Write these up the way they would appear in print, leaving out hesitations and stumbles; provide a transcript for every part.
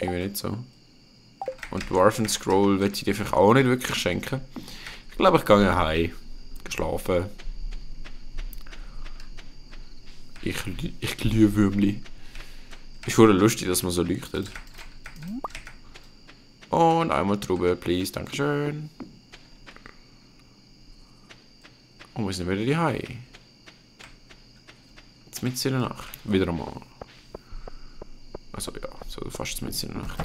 irgendwie nicht so. Und Dwarven Scroll will ich dir vielleicht auch nicht wirklich schenken. Ich glaube, ich gehe heim. Schlafen. Ich Glühwürmli. Ist voll lustig, dass man so leuchtet. Und einmal drüber, please. Dankeschön. Und wir sind wieder die Hai. Jetzt mitten in der Nacht. Wieder einmal. Also ja, so fast mitten in der Nacht.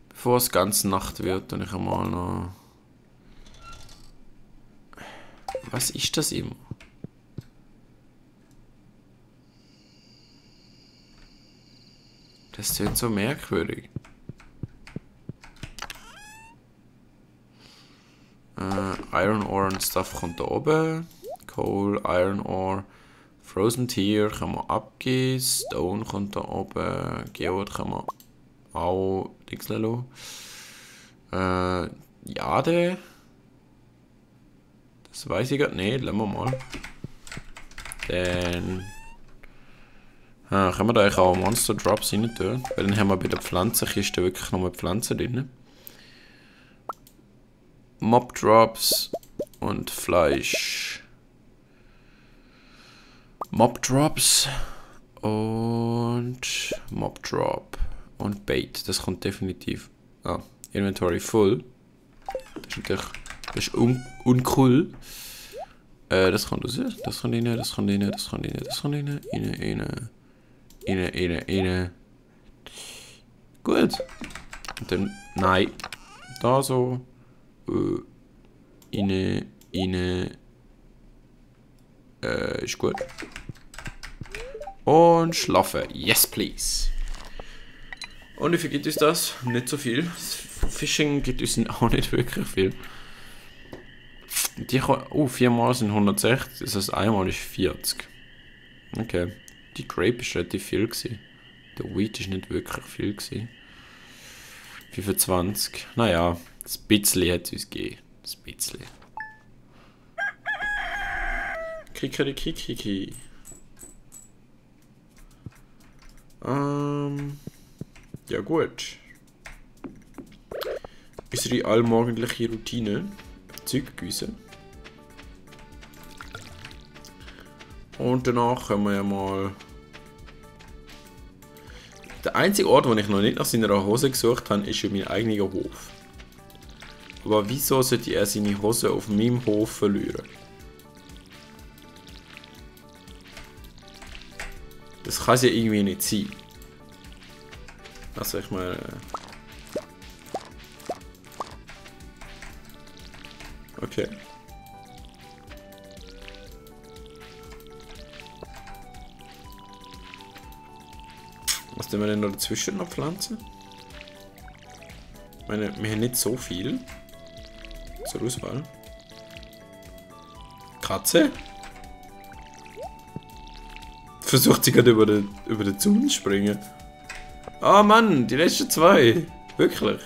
Bevor es ganz Nacht wird, dann ich einmal noch. Was ist das immer? Das klingt so merkwürdig. Iron Ore und Stuff kommt da oben. Coal, Iron Ore, Frozen Tear kann man abgeben. Stone kommt da oben. Geode kann man auch nichts lassen. Jade. Das weiß ich gerade nicht. Lassen wir mal. Dann. Können wir da eigentlich auch Monster Drops rein tun? Weil dann haben wir bei der Pflanzenkiste wirklich nochmal Pflanzen drin. Mob Drops und Fleisch. Mob Drops und Mob Drop und Bait. Das kommt definitiv. Inventory full. Das ist natürlich uncool. Das kommt raus. Das kommt rein, das kommt rein, das kommt rein, das kommt rein. Rein. Gut. Und dann, nein. Da so. Ist gut. Und schlafen. Yes, please. Und wie viel gibt uns das? Nicht so viel. Fishing gibt uns auch nicht wirklich viel. Die 4 Mal sind 160, das heißt einmal ist 40. Okay. Die Grape ist relativ viel gewesen. Der Wheat ist nicht wirklich viel gewesen. 25. Naja, das bisschen hat es uns gegeben. Das bisschen. Kikerikikiki. Ja gut. Unsere allmorgendliche Routine. Zeug gießen. Und danach können wir ja mal... Der einzige Ort, wo ich noch nicht nach seiner Hose gesucht habe, ist ja mein eigener Hof. Aber wieso sollte er seine Hose auf meinem Hof verlieren? Das kann es ja irgendwie nicht sein. Also ich meine... Okay. Was tun wir denn da dazwischen noch pflanzen? Ich meine, wir haben nicht so viel zur Auswahl. Katze? Versucht sie gerade über den Zaun zu springen. Ah Mann, die letzten 2. Wirklich.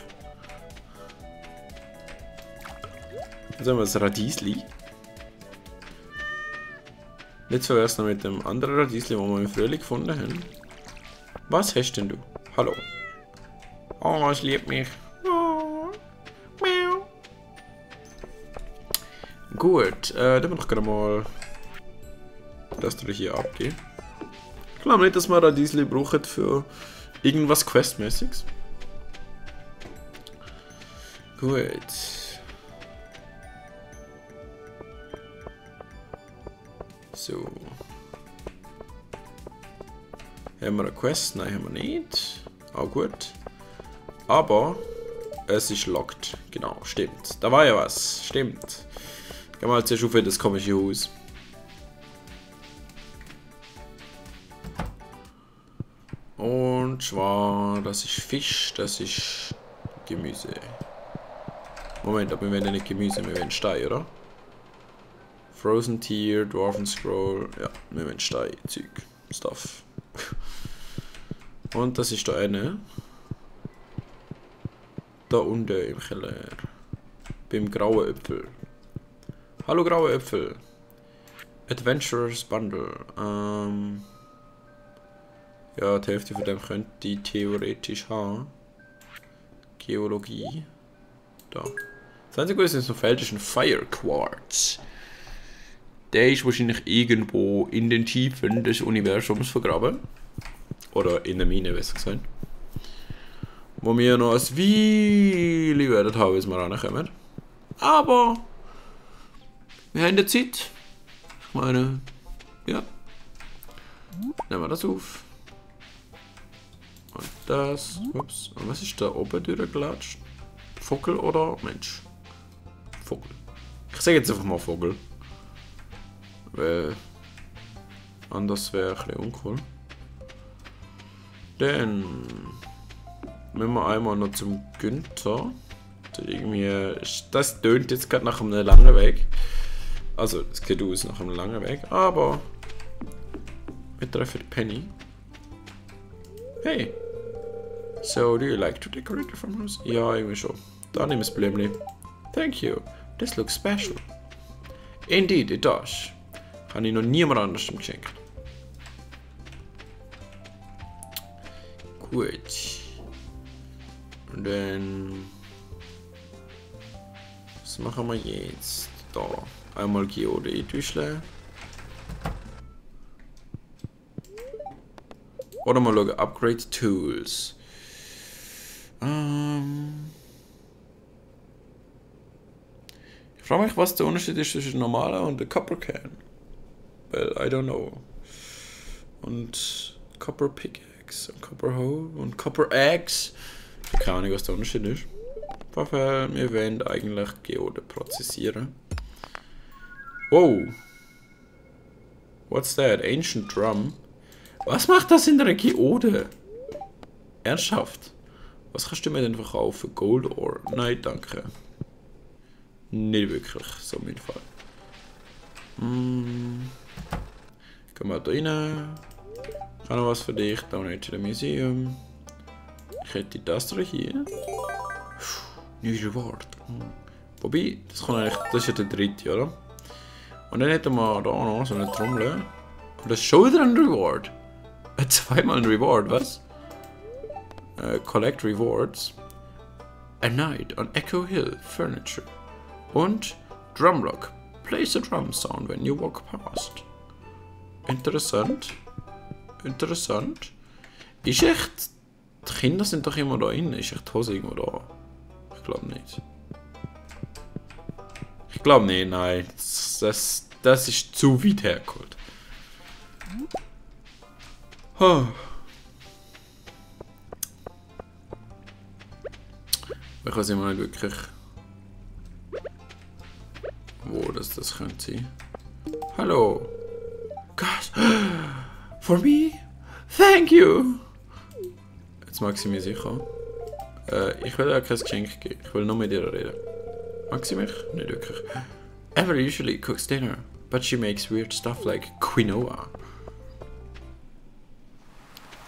Jetzt haben wir das Radiesli. Jetzt verwär's noch mit dem anderen Radiesli, das wir im Frühling gefunden haben. Was hast denn du? Hallo. Oh, es liebt mich. Oh. Miau. Gut, dann wir doch gerade mal das hier abgeben. Ich glaube nicht, dass man Radiesli braucht für irgendwas Questmäßiges. Gut. So. Haben wir eine Quest? Nein, haben wir nicht. Auch gut. Aber es ist locked. Genau, stimmt. Da war ja was. Stimmt. Gehen wir mal zuerst auf in das komische Haus. Und zwar, das ist Fisch, das ist Gemüse. Moment, aber wir wollen ja nicht Gemüse, wir wollen Stein, oder? Frozen Tear, Dwarven Scroll, ja, wir wollen Stein, Zeug, Stuff. Und das ist da eine. Da unten im Keller. Beim grauen Äpfel. Hallo graue Äpfel. Adventurers Bundle. Ja, Ja, die Hälfte von dem könnte ich theoretisch haben. Geologie. Da. Das einzige, was noch fehlt, ist ein Fire Quartz. Der ist wahrscheinlich irgendwo in den Tiefen des Universums vergraben. Oder in der Mine, besser gesagt. Wo wir noch ein Weile werden haben, bis wir rankommen. Aber wir haben die Zeit. Ich meine, ja. Nehmen wir das auf. Und das. Ups. Und was ist da oben durchgelatscht? Vogel oder Mensch? Vogel. Ich sage jetzt einfach mal Vogel. Weil anders wäre ein bisschen uncool. Dann müssen wir einmal noch zum Günther. Irgendwie, das tönt jetzt gerade nach einem langen Weg. Also, es sieht aus nach einem langen Weg, aber wir treffen Penny. Hey! So, do you like to decorate your farmhouse? Ja, irgendwie schon. Da nimm das Blümli. Thank you. This looks special. Indeed, it does. Habe ich noch niemand anders geschenkt. Gut. Und dann... Was machen wir jetzt? Da. Einmal Geode durchschlagen. Oder mal schauen, Upgrade Tools. Ich frage mich, was der Unterschied ist zwischen normaler und der Copper Can. Well, I don't know. Und Copper Pickaxe und Copper Hoe und Copper Eggs. Ich habe keine Ahnung, was der Unterschied ist. Aber wir wollen eigentlich Geode prozessieren. Oh! What's that? Ancient Drum? Was macht das in der Geode? Ernsthaft? Was kannst du mir denn verkaufen? Gold Ore? Nein, danke. Nicht wirklich, so in meinem Fall. Gehen wir da rein. Ich habe noch was für dich. Donate to the Museum. Ich hätte das hier. New Reward. Wobei, das kann eigentlich, das ist ja der dritte, oder? Und dann hätten wir da noch so eine Trommel. Und das ist schon wieder ein Reward. Zweimal ein Reward, was? Collect Rewards. A Night on Echo Hill Furniture. Und Drumlock. Place a drum sound when you walk past. Interessant. Interessant. Ist echt... Die Kinder sind doch immer da innen. Ist echt die Hose irgendwo da? Ich glaube nicht. Ich glaube nicht, nein. Das ist zu weit hergeholt. Huh. Ich weiß immer nicht wirklich, wo das könnte sein. Hallo. Gosh. For me? Thank you. Jetzt mag sie mir sicher. Ich will ja kein Geschenk geben. Ich will nur mit ihr reden. Mag sie mich? Nicht wirklich. Emily usually cooks dinner, but she makes weird stuff like Quinoa.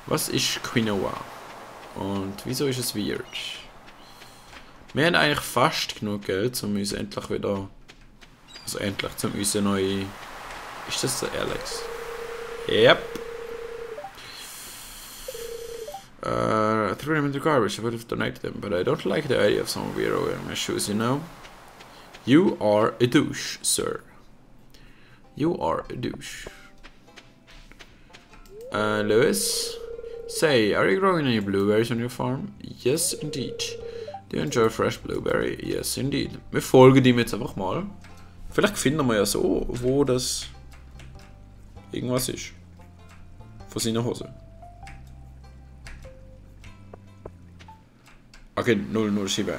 Was ist Quinoa? Und wieso ist es weird? Wir haben eigentlich fast genug Geld, um uns endlich wieder... Also endlich, um unsere neue... Ist das der Alex? Yep. I threw them in the garbage. I would have donated them, but I don't like the idea of some weirdo wearing my shoes, you know? You are a douche, sir. You are a douche. Lewis? Say, are you growing any blueberries on your farm? Yes, indeed. Do you enjoy fresh blueberry? Yes, indeed. Wir folgen ihm jetzt einfach mal. Vielleicht finden wir ja so, wo das irgendwas ist. Von seiner Hose. Okay, 007.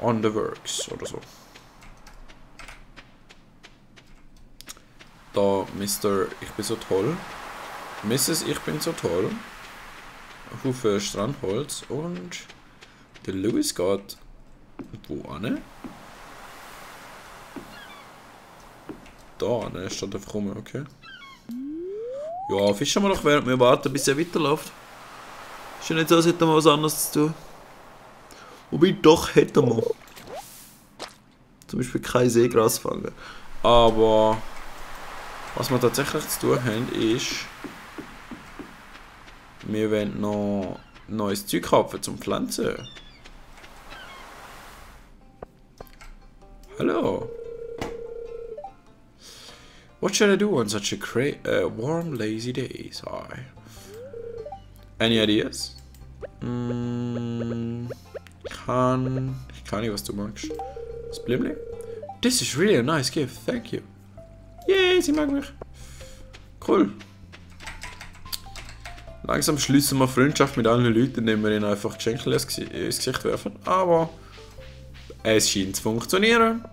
On the works oder so. Da Mr. Ich bin so toll. Mrs. Ich bin so toll. Haufen Strandholz und der Lewis geht wo an? Da, ne, steht einfach rum, okay. Ja, fischen wir doch, während wir warten, bis er weiterläuft. Ist ja nicht so, als hätten wir was anderes zu tun. Wobei, doch hätten wir. Zum Beispiel kein Seegras fangen. Aber Was wir tatsächlich zu tun haben, ist, wir wollen noch neues Zeug kaufen zum Pflanzen. Hallo. What should I do on such a warm, lazy day? Sorry. Any ideas? Ich kann nicht, was du magst. Das Blimli? This is really a nice gift, thank you. Yay, sie mag mich. Cool. Langsam schließen wir Freundschaft mit allen Leuten, indem wir ihnen einfach Geschenke ins Gesicht werfen. Aber es scheint zu funktionieren.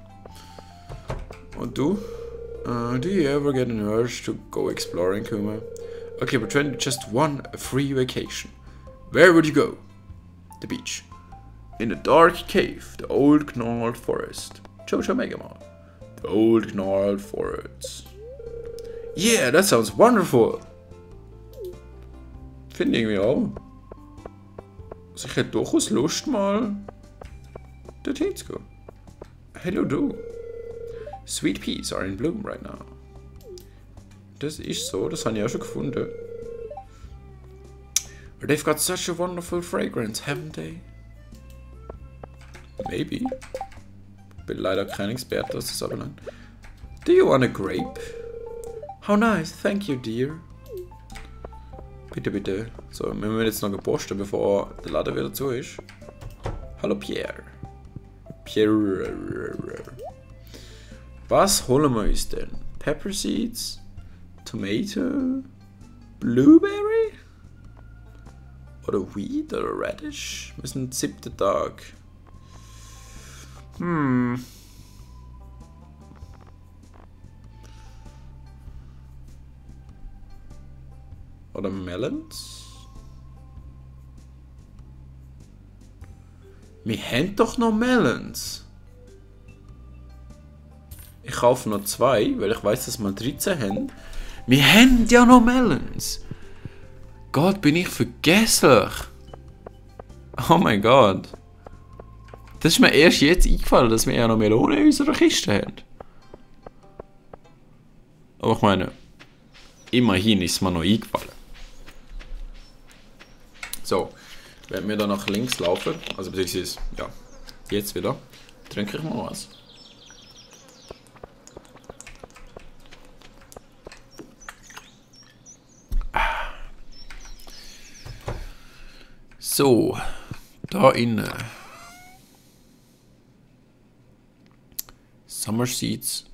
Und du? Do you ever get an urge to go exploring, Kuma? Okay, but when you just won a free vacation. Where would you go? The beach. In a dark cave, the old gnarled forest. Jojo Megamon. The old gnarled forest. Yeah, that sounds wonderful! Finde ich irgendwie auch. Also ich hätte durchaus Lust, mal dorthin zu gehen. Hello, du. Sweet peas are in bloom right now. Das ist so, das habe ich auch schon gefunden. They've got such a wonderful fragrance, haven't they? Maybe. Bin leider kein Experte, was das anbelangt. Do you want a grape? How nice, thank you, dear. Bitte, bitte. So, wir müssen jetzt noch posten, bevor der Laden wieder zu ist. Hallo, Pierre. Pierre. Was holen wir uns denn? Pepper Seeds? Tomato? Blueberry? Oder Wheat oder Radish? Wir sind am 7. Tag. Oder Melons? Wir haben doch noch Melons. Ich kaufe noch 2, weil ich weiß, dass wir 13 haben. Wir haben ja noch Melons. Gott, bin ich vergesslich. Oh mein Gott. Das ist mir erst jetzt eingefallen, dass wir ja noch Melonen in unserer Kiste haben. Aber ich meine, immerhin ist es mir noch eingefallen. So, wenn wir dann nach links laufen, also beziehungsweise, ja, jetzt wieder, trinke ich mal was. So, da innen. Summer Seeds.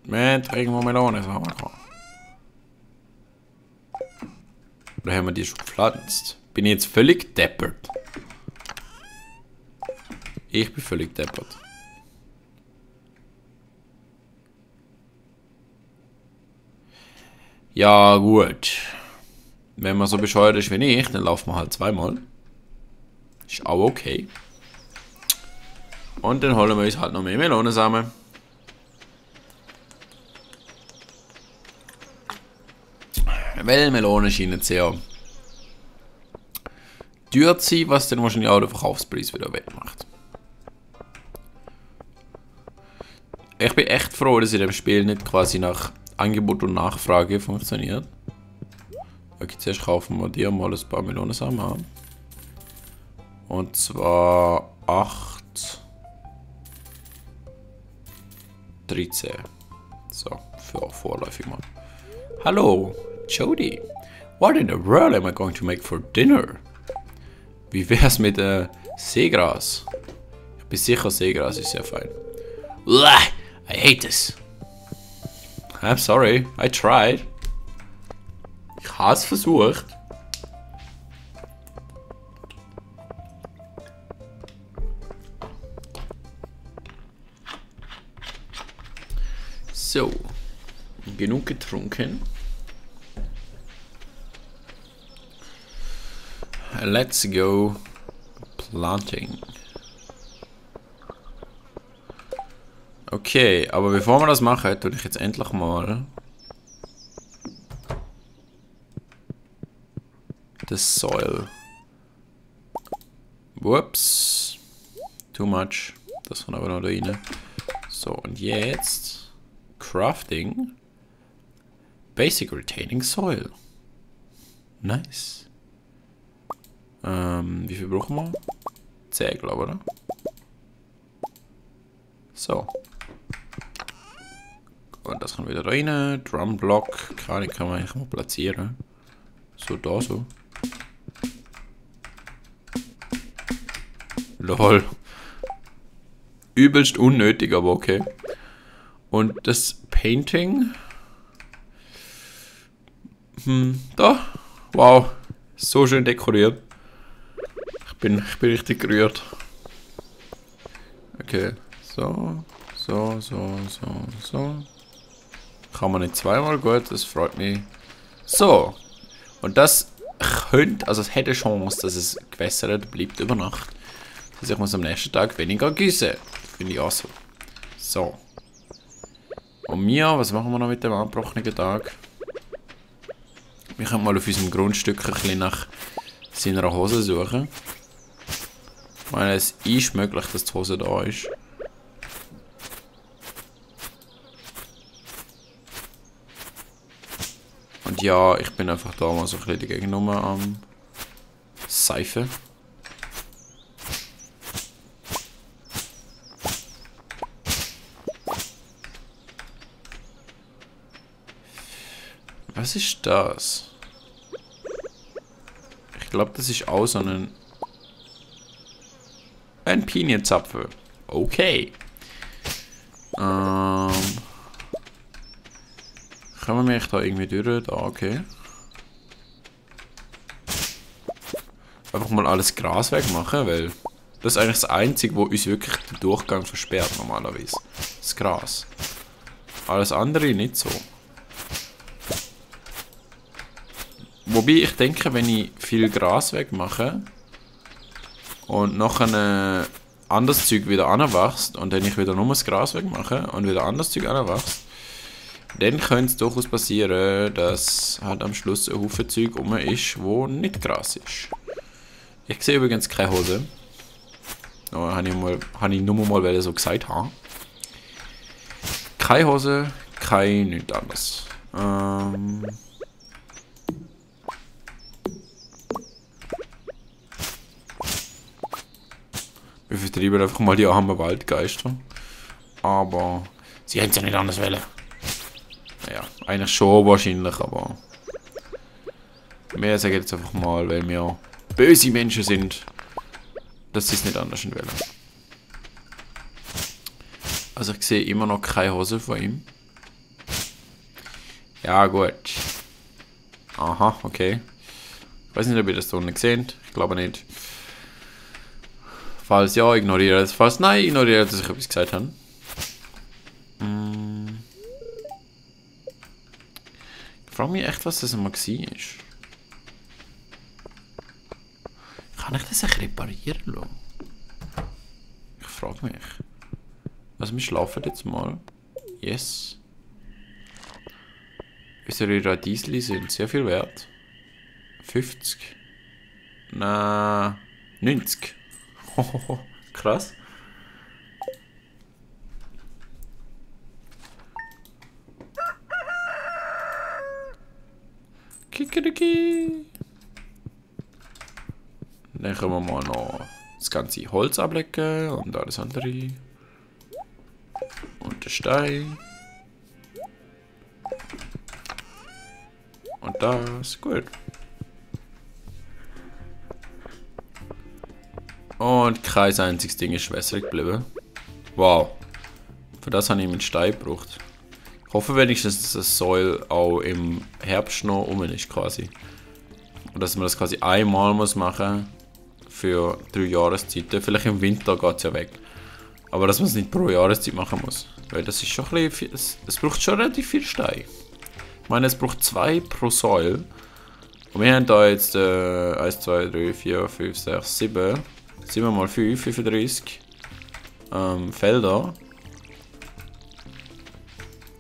Mit irgendwo Melone haben wir gehabt. Oder haben wir die schon gepflanzt? Bin ich jetzt völlig deppert? Ich bin völlig deppert. Ja, gut. Wenn man so bescheuert ist wie ich, dann laufen wir halt zweimal. Ist auch okay. Und dann holen wir uns halt noch mehr Melonensamen. Weil Melonen scheinen sehr teuer zu sein, was dann wahrscheinlich auch den Verkaufspreis wieder wettmacht. Ich bin echt froh, dass in dem Spiel nicht quasi nach Angebot und Nachfrage funktioniert. Okay, zuerst kaufen wir dir mal ein paar Melonensamen an. Und zwar 8, 13. So, für vorläufig mal. Hallo, Jody. What in the world am I going to make for dinner? Wie wär's mit Seegras? Ich bin sicher, Seegras ist sehr fein. Uah, I hate this. I'm sorry, I tried. Ich habe es versucht. So, genug getrunken. Let's go planting. Okay, aber bevor wir das machen, tue ich jetzt endlich mal das Soil. Whoops. Too much. Das kann aber noch da rein. So, und jetzt Crafting. Basic Retaining Soil. Nice. Wie viel brauchen wir? 10, glaube ich, oder? So. Und das kann wieder rein. Drumblock. Kann man eigentlich mal platzieren. So, da so. Lol. Übelst unnötig, aber okay. Und das Painting. Da. Wow. So schön dekoriert. Ich bin richtig gerührt. Okay. So. Kann man nicht zweimal, gut, das freut mich. So. Und das könnte, also es hätte Chance, dass es gewässert bleibt über Nacht. Also ich muss am nächsten Tag weniger gießen. Finde ich auch so. So. Und was machen wir noch mit dem angebrochenen Tag? Wir können mal auf unserem Grundstück ein bisschen nach seiner Hose suchen. Ich meine, es ist möglich, dass die Hose da ist. Und ja, ich bin einfach da mal so ein bisschen die Gegennummer am Seifen. Was ist das? Ich glaube, das ist auch so ein Pinienzapfen. Okay. Können wir mich da irgendwie durch? Da, okay. Einfach mal alles Gras wegmachen, weil das ist eigentlich das Einzige, wo uns wirklich den Durchgang versperrt normalerweise. Das Gras. Alles andere nicht so. Wobei ich denke, wenn ich viel Gras wegmache und nachher anderes Zeug wieder anwächst und dann ich wieder nur das Gras wegmache und wieder anderes Zeug anwächst, dann könnte es durchaus passieren, dass halt am Schluss ein Haufen Zeug rum ist, wo nicht Gras ist. Ich sehe übrigens keine Hose. Oh, habe ich nur mal so gesagt haben. Keine Hose, kein nichts anderes. Wir vertreiben einfach mal die armen Waldgeister. Aber sie hätten es ja nicht anders wollen. Ja, eigentlich schon wahrscheinlich, aber wir sagen jetzt einfach mal, weil wir böse Menschen sind, dass sie es nicht anders wollen. Also ich sehe immer noch keine Hose von ihm. Ja gut. Aha, okay. Ich weiß nicht, ob ihr das da nicht seht. Ich glaube nicht. Falls ja, ignoriere es. Falls nein, ignoriere, dass ich etwas gesagt habe. Ich frage mich echt, was das mal war. Kann ich das echt reparieren lassen? Ich frage mich. Also wir schlafen jetzt mal. Yes. Unsere Radiesli sind sehr viel wert. 50. Na, 90. Krass. Kikeriki. Dann können wir mal noch das ganze Holz ablecken und alles andere. Und der Stein. Und das. Gut. Und kein einziges Ding ist wässrig geblieben. Wow. Für das habe ich einen Stein gebraucht. Ich hoffe wenigstens, dass das Soil auch im Herbst noch rum ist quasi. Und dass man das quasi einmal muss machen für 3 Jahreszeiten. Vielleicht im Winter geht es ja weg. Aber dass man es nicht pro Jahreszeit machen muss. Weil das ist schon ein bisschen, es braucht schon relativ viel Stein. Ich meine, es braucht 2 pro Soil. Und wir haben da jetzt 1, 2, 3, 4, 5, 6, 7. 7 mal 5, 35 Felder.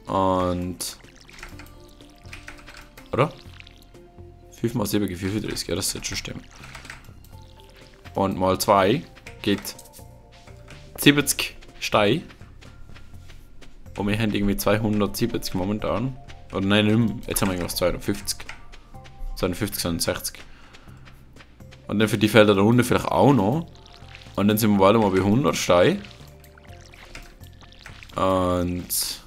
Und. Oder? 5 mal 7 gibt 35, ja, das sollte schon stimmen. Und mal 2 geht 70 Stein. Und wir haben irgendwie 270 momentan. Oder nein, nicht mehr. Jetzt haben wir irgendwas 250. 250, 260. Und dann für die Felder da unten vielleicht auch noch. Und dann sind wir bald mal bei 100 Steine. Und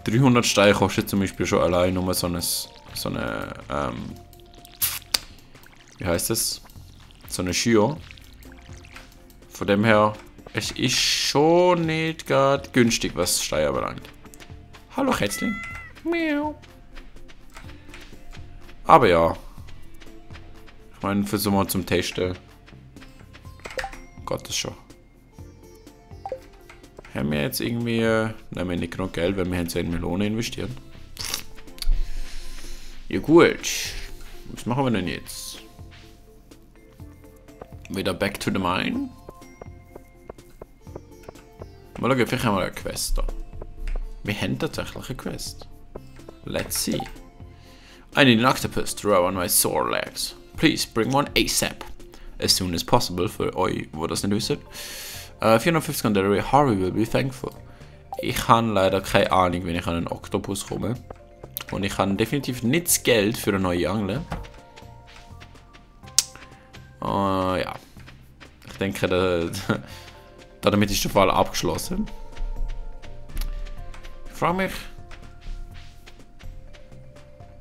300 Steine kostet zum Beispiel schon allein nur so eine wie heißt das? So eine Schio. Von dem her, es ist schon nicht gerade günstig, was Steine anbelangt. Hallo Kätzchen. Miau. Aber ja. Ich meine, für so mal zum Testen. Gott, das schon. Haben wir jetzt irgendwie... nehmen wir nicht genug Geld, weil wir haben 10 Melonen investiert. Ja gut. Was machen wir denn jetzt? Wieder back to the mine. Mal schauen, vielleicht haben wir eine Quest da. Wir haben tatsächlich eine Quest. Let's see. I need an octopus to rub on my sore legs. Please bring one ASAP. As soon as possible, für euch, die das nicht wissen. 450 on delivery, Harvey will be thankful. Ich habe leider keine Ahnung, wenn ich an einen Oktopus komme. Und ich habe definitiv nicht das Geld für eine neue Angel. Ja. Ich denke, damit ist der Fall abgeschlossen. Ich frage mich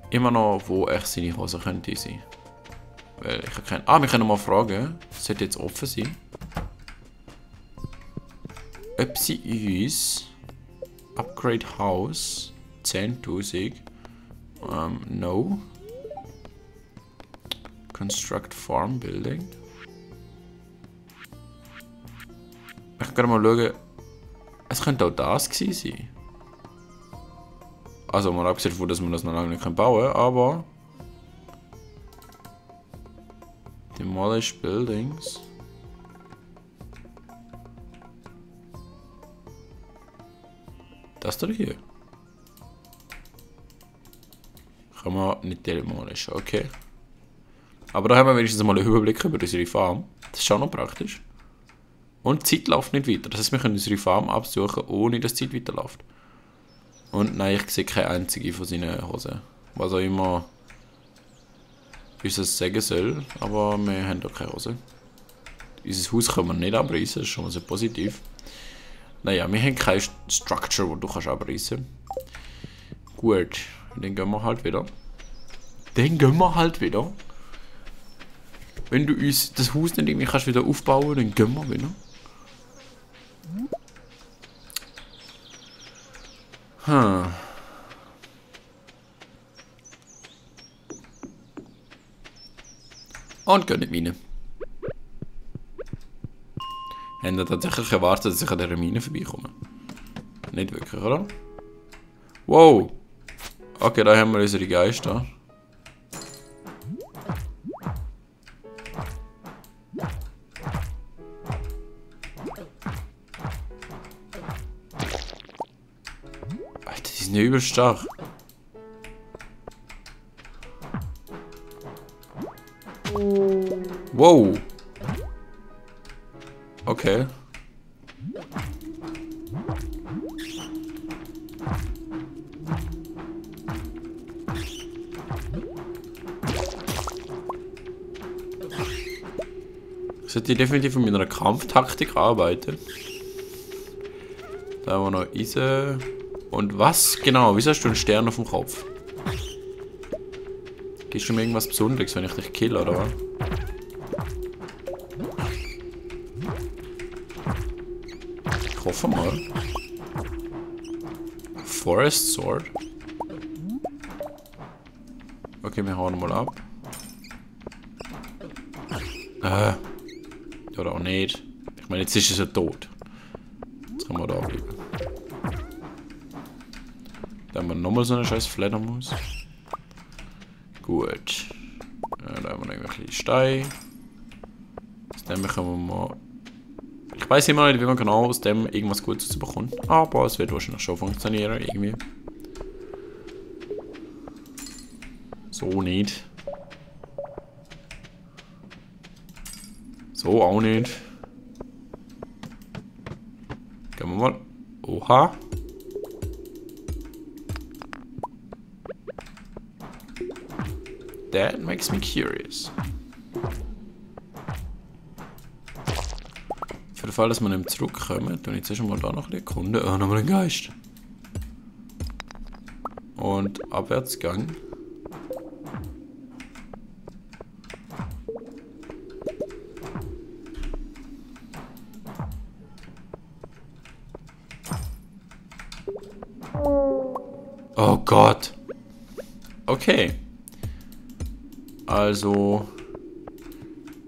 immer noch, wo echt seine Hose könnte sein. Weil ich habe keine... wir können mal fragen. Das sollte jetzt offen sein. Ob sie uns... Upgrade House... 10.000... no. Construct Farm Building. Ich kann mal schauen. Es könnte auch das gewesen sein. Also mal abgesehen davon, dass man das noch lange nicht bauen kann, aber... Demolish Buildings. Das da hier. Kann man nicht demolishen, okay. Aber da haben wir wenigstens mal einen Überblick über unsere Farm. Das ist schon noch praktisch. Und die Zeit läuft nicht weiter. Das heißt, wir können unsere Farm absuchen, ohne dass die Zeit weiterläuft. Und nein, ich sehe keine einzige von seinen Hosen. Was auch immer uns das sagen soll. Aber wir haben doch keine Hose. Unser Haus können wir nicht abreißen, das ist schon mal sehr positiv. Naja, wir haben keine Structure, die du abreißen kannst. Gut, dann gehen wir halt wieder. Wenn du uns das Haus nicht irgendwie kannst wieder aufbauen, dann gehen wir wieder. Und gehen nicht rein. Haben wir tatsächlich erwartet, dass ich an dieser Mine vorbeikomme? Nicht wirklich, oder? Wow! Okay, da haben wir unsere Geister. Alter, die sind ja übel stark. Wow! Okay. Ich sollte definitiv mit einer Kampftaktik arbeiten. Da haben wir noch Eisen. Und was genau? Wieso hast du einen Stern auf dem Kopf? Gibst du mir irgendwas Besonderes, wenn ich dich kill, oder was? Ich hoffe mal. Forest Sword. Okay, wir hauen mal ab. Oder auch nicht. Ich meine, jetzt ist es ja tot. Jetzt können wir da bleiben. Dann haben wir nochmal so eine scheiß Fledermaus. Gut. Ja, da haben wir noch ein bisschen Stein. Aus dem bekommen wir mal... Ich weiß immer nicht, wie man genau aus dem irgendwas Gutes bekommt. Aber es wird wahrscheinlich schon funktionieren, irgendwie. So nicht. So auch nicht. Gehen wir mal. Oha. That makes me curious. Für den Fall, dass wir nicht zurückkommen, tue ich jetzt schon mal da noch ein bisschen erkunden. Oh, nochmal ein Geist. Und Abwärtsgang. Oh Gott. Okay. Also.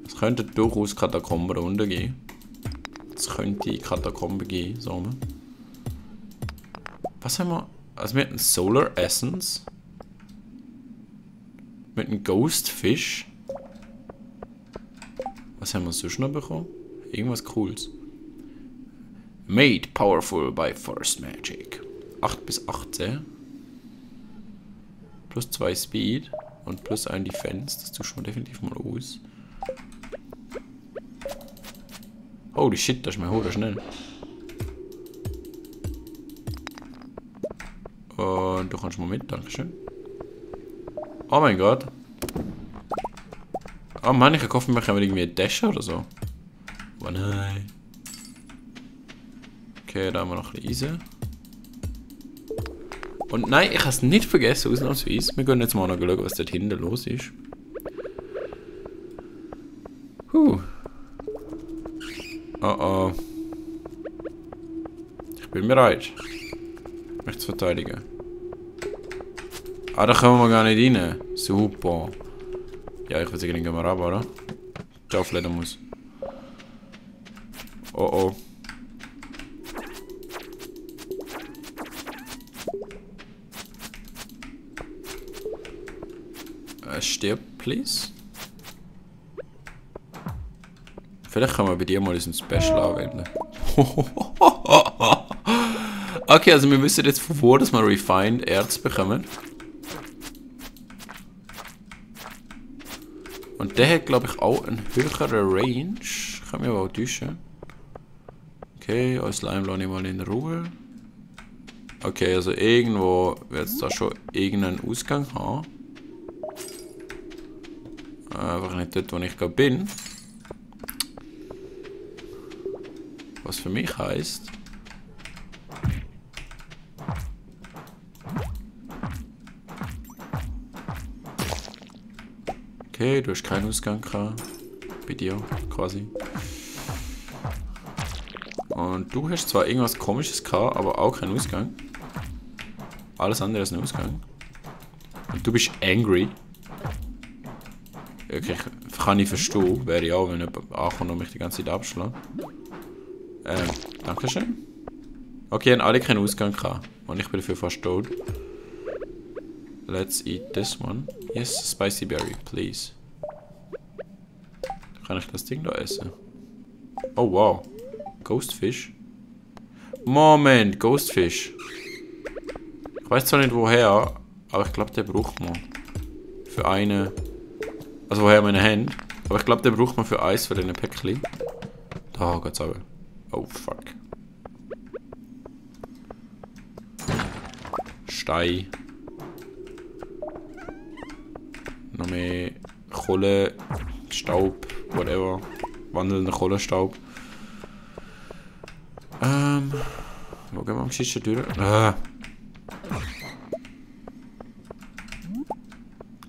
Es könnte durchaus Katakomben runtergehen. Es könnte die Katakombe gehen, sagen wir. Was haben wir? Also wir hatten Solar Essence. Mit einem Ghost Fish. Was haben wir sonst noch bekommen? Irgendwas Cooles. Made powerful by Forest Magic. 8 bis 18. Plus 2 Speed. Und plus 1 Defense. Das tust du definitiv mal aus. Holy shit, das ist mir hure schnell. Und du kannst mal mit, dankeschön. Oh mein Gott. Oh Mann, ich hoffe, wir können irgendwie einen Dash oder so. Aber nein. Okay, da haben wir noch ein bisschen Eisen. Und nein, ich habe es nicht vergessen, ausnahmsweise. Wir gehen jetzt mal noch schauen, was dort hinten los ist. Oh oh. Ich bin bereit. Ich möchte es verteidigen. Ah, da kommen wir gar nicht rein. Super. Ja, ich würde sagen, gehen wir ab, oder? Ciao, Fledermaus. Oh oh. Stirb, please. Vielleicht kann man bei dir mal diesen Special anwenden. Okay, also wir wissen jetzt von wo, dass wir Refined Erz bekommen. Und der hat, glaube ich, auch einen höheren Range. Kann mich aber auch täuschen. Okay, als Slime lasse ich mal in Ruhe. Okay, also irgendwo wird es da schon irgendeinen Ausgang haben. Einfach nicht dort, wo ich gerade bin. Was für mich heisst. Okay, du hast keinen Ausgang gehabt. Bei dir, quasi. Und du hast zwar irgendwas Komisches gehabt, aber auch keinen Ausgang. Alles andere ist ein Ausgang. Und du bist angry. Okay, kann ich verstehen. Wäre ich auch, wenn jemand ankommt und mich die ganze Zeit abschlägt. Dankeschön. Okay, haben alle keinen Ausgang gehabt. Und ich bin dafür fast tot. Let's eat this one. Yes, spicy berry, please. Kann ich das Ding da essen? Oh wow. Ghostfish? Moment, Ghostfish. Ich weiß zwar nicht woher, aber ich glaube, der braucht man. Für eine. Also woher meine Hände. Aber ich glaube, der braucht man für Eis für den Päckchen. Da geht's aber. Oh fuck. Stein. Noch mehr Kohle, Staub, whatever. Wandelnder Kohlenstaub. Wo gehen wir am Geschichte durch?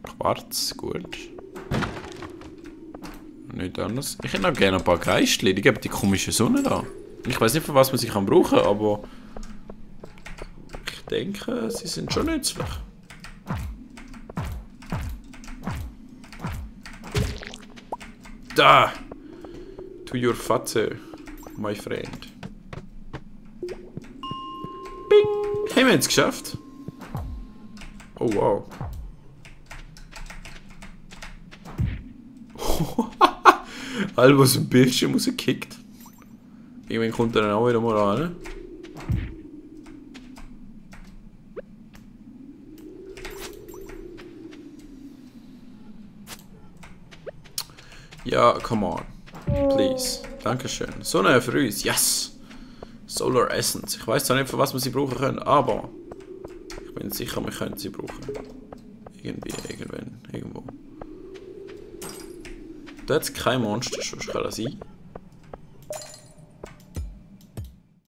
Quarz, gut. Nicht anders. Ich hätte noch gerne ein paar Geistli, die geben die komische Sonne da. Ich weiß nicht, für was man sie kann brauchen, aber ich denke, sie sind schon nützlich. Da! To your father, my friend. Bing! Haben wir es geschafft? Oh wow. Halb aus dem Bildschirm rausgekickt. Irgendwann kommt er dann auch wieder mal an. Ja, come on. Please. Dankeschön. Sonne für uns. Yes! Solar Essence. Ich weiß zwar nicht, für was wir sie brauchen können, aber ich bin sicher, wir können sie brauchen. Irgendwie, irgendwann, irgendwo. Da hat es kein Monster, sonst kann das sein.